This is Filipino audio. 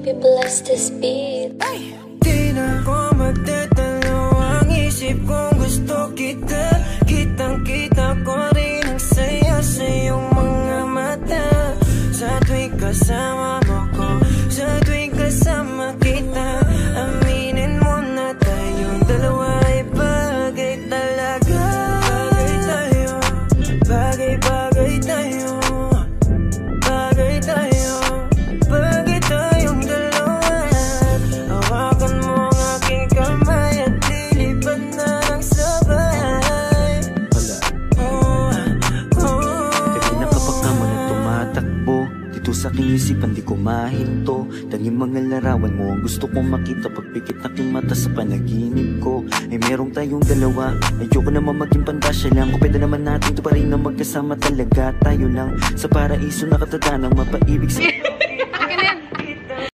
baby, bless this beat. Di na ko magtatalo ang isip kong gusto kita. Kitang-kita ko rin ang saya sa iyong mga mata. Sa tuwing kasama mo ko, sa tuwing kasama kita, aminin mo na tayong dalawa ay bagay talaga. Bagay tayo, bagay-bagay tayo, bagay tayo, bagay tayong dalawa. Hawakan mo ang aking kamay at lilipad na ng sabay. Kanina kapag ka mo na tumatakbo dito sa aking isipan, di ko mahinto. Tanging mga larawan mo ang gusto kong makita. Pagpikit aking mata sa panaginip ko ay merong tayong dalawa. Ayoko naman maging pandasya lang. Kung pwede naman natin to pa rin na magkasama talaga. Tayo lang sa paraiso nakatanda ng mapaibig sa